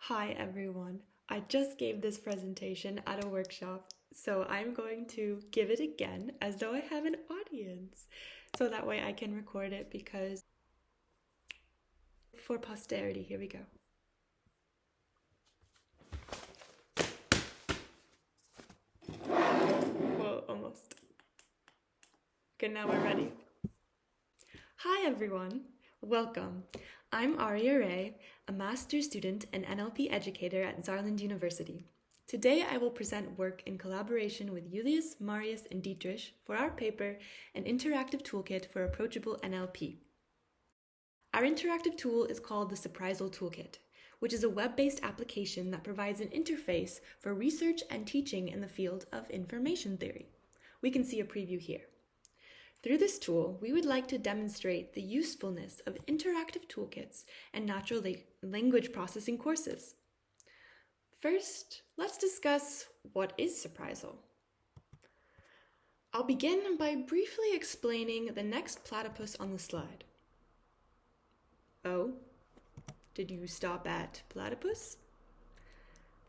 Hi everyone, I just gave this presentation at a workshop, so I'm going to give it again as though I have an audience. So that way I can record it because for posterity, here we go. Whoa, almost. Okay, now we're ready. Hi everyone, welcome. I'm Aria Ray, a master's student and NLP educator at Saarland University. Today I will present work in collaboration with Julius, Marius, and Dietrich for our paper, An Interactive Toolkit for Approachable NLP. Our interactive tool is called the Surprisal Toolkit, which is a web-based application that provides an interface for research and teaching in the field of information theory. We can see a preview here. Through this tool, we would like to demonstrate the usefulness of interactive toolkits and natural language processing courses. First, let's discuss what is Surprisal. I'll begin by briefly explaining the next platypus on the slide. Oh, did you stop at platypus?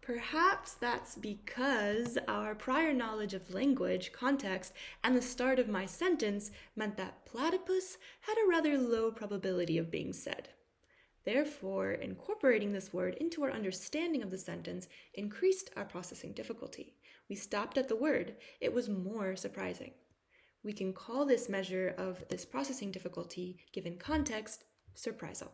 Perhaps that's because our prior knowledge of language, context, and the start of my sentence meant that platypus had a rather low probability of being said. Therefore, incorporating this word into our understanding of the sentence increased our processing difficulty. We stopped at the word. It was more surprising. We can call this measure of this processing difficulty, given context, surprisal.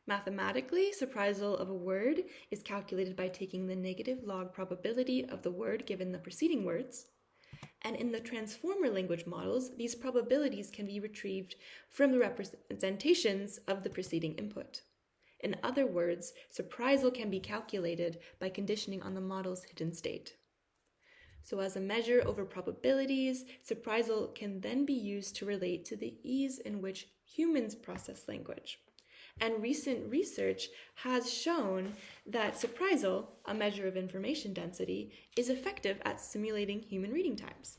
Mathematically, surprisal of a word is calculated by taking the negative log probability of the word given the preceding words. And in the transformer language models, these probabilities can be retrieved from the representations of the preceding input. In other words, surprisal can be calculated by conditioning on the model's hidden state. So as a measure over probabilities, surprisal can then be used to relate to the ease in which humans process language. And recent research has shown that surprisal, a measure of information density, is effective at simulating human reading times.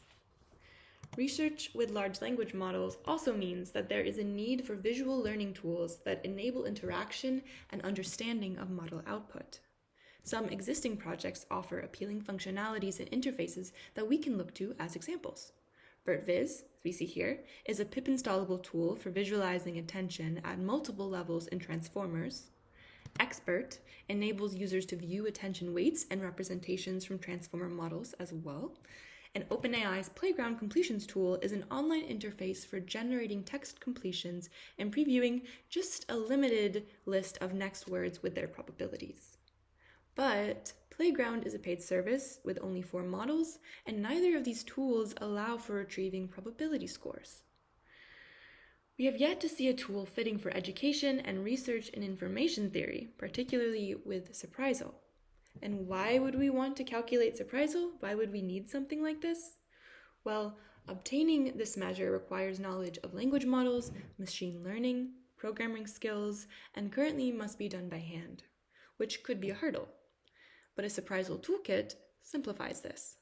Research with large language models also means that there is a need for visual learning tools that enable interaction and understanding of model output. Some existing projects offer appealing functionalities and interfaces that we can look to as examples. BertViz, as we see here, is a pip installable tool for visualizing attention at multiple levels in transformers. Expert enables users to view attention weights and representations from transformer models as well. And OpenAI's Playground Completions tool is an online interface for generating text completions and previewing just a limited list of next words with their probabilities. But Playground is a paid service with only 4 models, and neither of these tools allow for retrieving probability scores. We have yet to see a tool fitting for education and research in information theory, particularly with surprisal. And why would we want to calculate surprisal? Why would we need something like this? Well, obtaining this measure requires knowledge of language models, machine learning, programming skills, and currently must be done by hand, which could be a hurdle. But a surprisal toolkit simplifies this.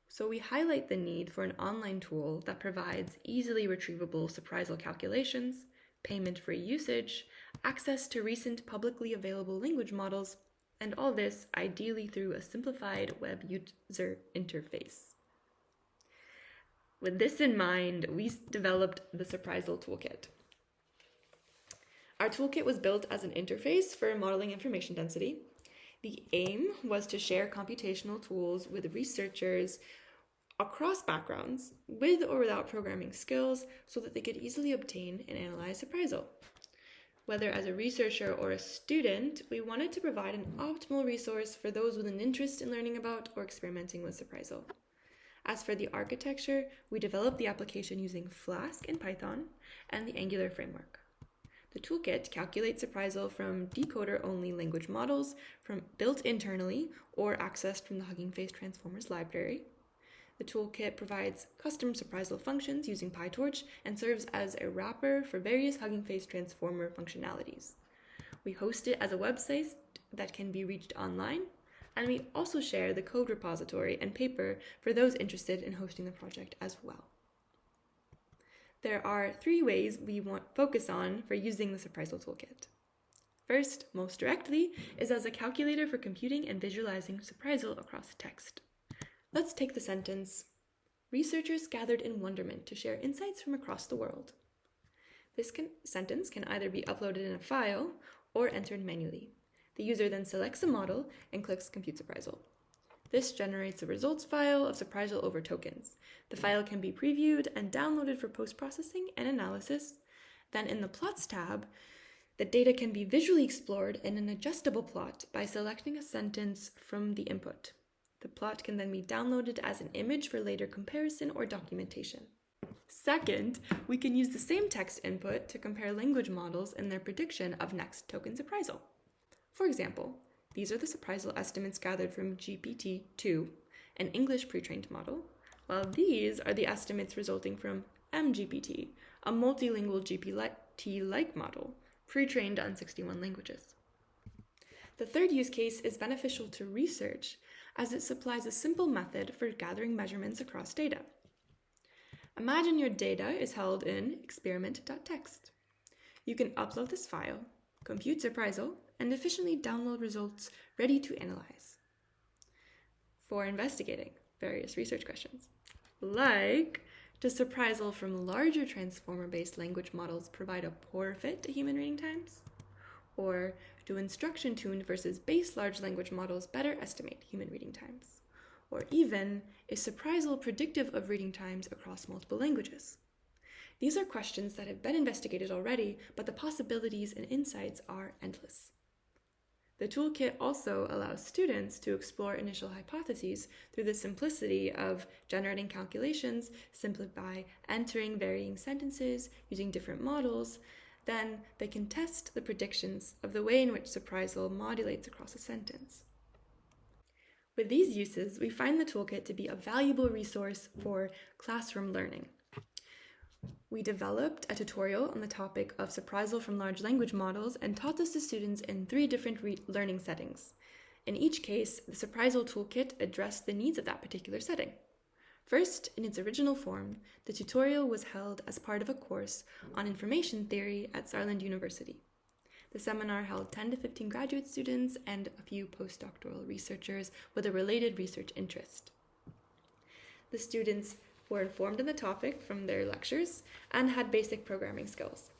So we highlight the need for an online tool that provides easily retrievable surprisal calculations, payment-free usage, access to recent publicly available language models, and all this ideally through a simplified web user interface. With this in mind, we developed the Surprisal Toolkit. Our toolkit was built as an interface for modeling information density. The aim was to share computational tools with researchers across backgrounds, with or without programming skills, so that they could easily obtain and analyze surprisal. Whether as a researcher or a student, we wanted to provide an optimal resource for those with an interest in learning about or experimenting with surprisal. As for the architecture, we developed the application using Flask and Python and the Angular framework. The toolkit calculates surprisal from decoder-only language models built internally or accessed from the Hugging Face Transformers library. The toolkit provides custom surprisal functions using PyTorch and serves as a wrapper for various Hugging Face Transformer functionalities. We host it as a website that can be reached online, and we also share the code repository and paper for those interested in hosting the project as well. There are 3 ways we focus on for using the Surprisal Toolkit. First, most directly, is as a calculator for computing and visualizing surprisal across text. Let's take the sentence, researchers gathered in wonderment to share insights from across the world. This sentence can either be uploaded in a file or entered manually. The user then selects a model and clicks Compute Surprisal. This generates a results file of surprisal over tokens. The file can be previewed and downloaded for post-processing and analysis. Then in the Plots tab, the data can be visually explored in an adjustable plot by selecting a sentence from the input. The plot can then be downloaded as an image for later comparison or documentation. Second, we can use the same text input to compare language models in their prediction of next token surprisal. For example, these are the surprisal estimates gathered from GPT-2, an English pre-trained model, while these are the estimates resulting from MGPT, a multilingual GPT-like model, pre-trained on 61 languages. The third use case is beneficial to research as it supplies a simple method for gathering measurements across data. Imagine your data is held in experiment.txt. You can upload this file, compute surprisal, and efficiently download results ready to analyze. For investigating various research questions, like, does surprisal from larger transformer-based language models provide a poor fit to human reading times? Or do instruction-tuned versus base large language models better estimate human reading times? Or even, is surprisal predictive of reading times across multiple languages? These are questions that have been investigated already, but the possibilities and insights are endless. The toolkit also allows students to explore initial hypotheses through the simplicity of generating calculations simply by entering varying sentences using different models. Then they can test the predictions of the way in which surprisal modulates across a sentence. With these uses, we find the toolkit to be a valuable resource for classroom learning. We developed a tutorial on the topic of surprisal from large language models and taught this to students in 3 different learning settings. In each case, the surprisal toolkit addressed the needs of that particular setting. First, in its original form, the tutorial was held as part of a course on information theory at Saarland University. The seminar held 10 to 15 graduate students and a few postdoctoral researchers with a related research interest. The students were informed on the topic from their lectures and had basic programming skills.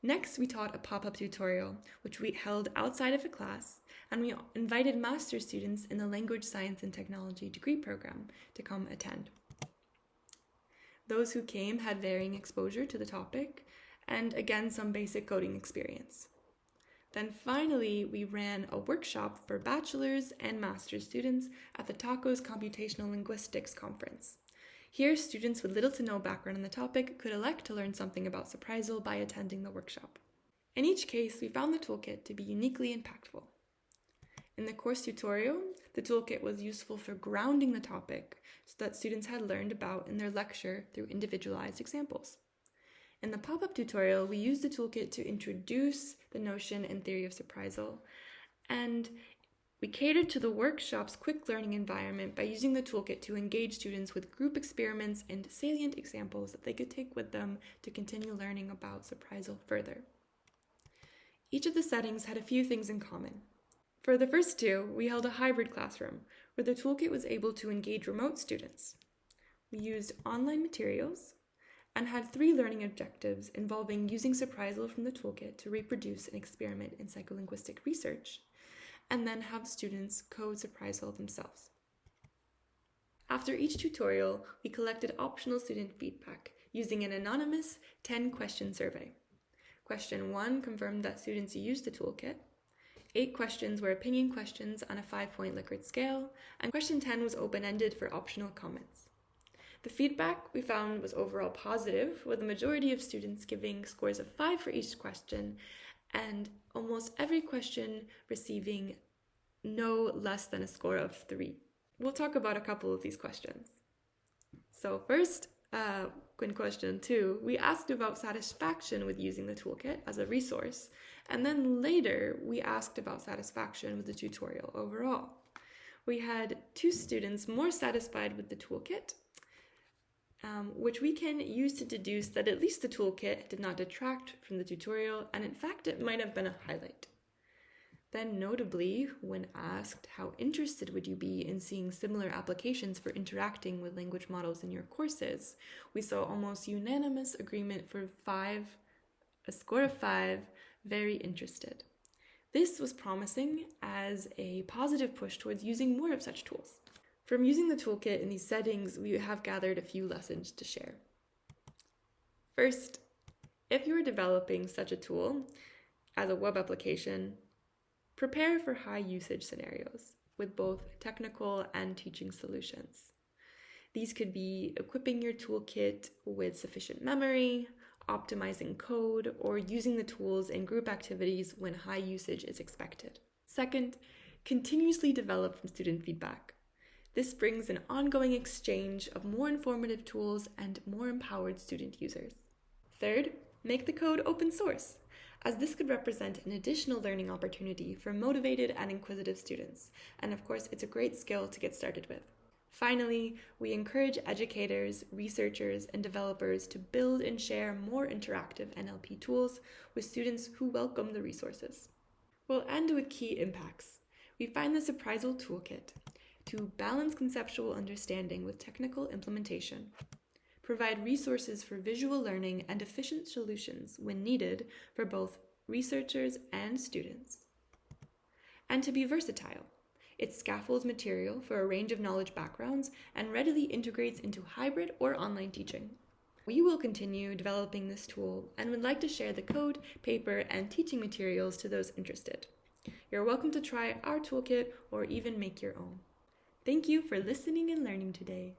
Next, we taught a pop-up tutorial, which we held outside of a class, and we invited master's students in the Language Science and Technology degree program to come attend. Those who came had varying exposure to the topic and, again, some basic coding experience. Then finally, we ran a workshop for bachelor's and master's students at the TACO's Computational Linguistics Conference. Here, students with little to no background on the topic could elect to learn something about surprisal by attending the workshop. In each case, we found the toolkit to be uniquely impactful. In the course tutorial, the toolkit was useful for grounding the topic so that students had learned about in their lecture through individualized examples. In the pop-up tutorial, we used the toolkit to introduce the notion and theory of surprisal, and we catered to the workshop's quick learning environment by using the toolkit to engage students with group experiments and salient examples that they could take with them to continue learning about surprisal further. Each of the settings had a few things in common. For the first 2, we held a hybrid classroom where the toolkit was able to engage remote students. We used online materials and had 3 learning objectives involving using surprisal from the toolkit to reproduce an experiment in psycholinguistic research, and then have students code surprisal themselves. After each tutorial, we collected optional student feedback using an anonymous 10-question survey. Question 1 confirmed that students used the toolkit. 8 questions were opinion questions on a 5-point Likert scale, and question 10 was open-ended for optional comments. The feedback we found was overall positive, with the majority of students giving scores of 5 for each question, and almost every question receiving no less than a score of 3. We'll talk about a couple of these questions. So first, in question 2, we asked about satisfaction with using the toolkit as a resource, and then later we asked about satisfaction with the tutorial overall. We had 2 students more satisfied with the toolkit, which we can use to deduce that at least the toolkit did not detract from the tutorial, and in fact it might have been a highlight. Then notably, when asked how interested would you be in seeing similar applications for interacting with language models in your courses, we saw almost unanimous agreement for a score of 5, very interested. This was promising as a positive push towards using more of such tools. From using the toolkit in these settings, we have gathered a few lessons to share. First, if you are developing such a tool as a web application, prepare for high usage scenarios with both technical and teaching solutions. These could be equipping your toolkit with sufficient memory, optimizing code, or using the tools in group activities when high usage is expected. Second, continuously develop from student feedback. This brings an ongoing exchange of more informative tools and more empowered student users. Third, make the code open source, as this could represent an additional learning opportunity for motivated and inquisitive students. And of course, it's a great skill to get started with. Finally, we encourage educators, researchers, and developers to build and share more interactive NLP tools with students who welcome the resources. We'll end with key impacts. We find the Approachable Toolkit to balance conceptual understanding with technical implementation, provide resources for visual learning and efficient solutions when needed for both researchers and students, and to be versatile. It scaffolds material for a range of knowledge backgrounds and readily integrates into hybrid or online teaching. We will continue developing this tool and would like to share the code, paper, and teaching materials to those interested. You're welcome to try our toolkit or even make your own. Thank you for listening and learning today.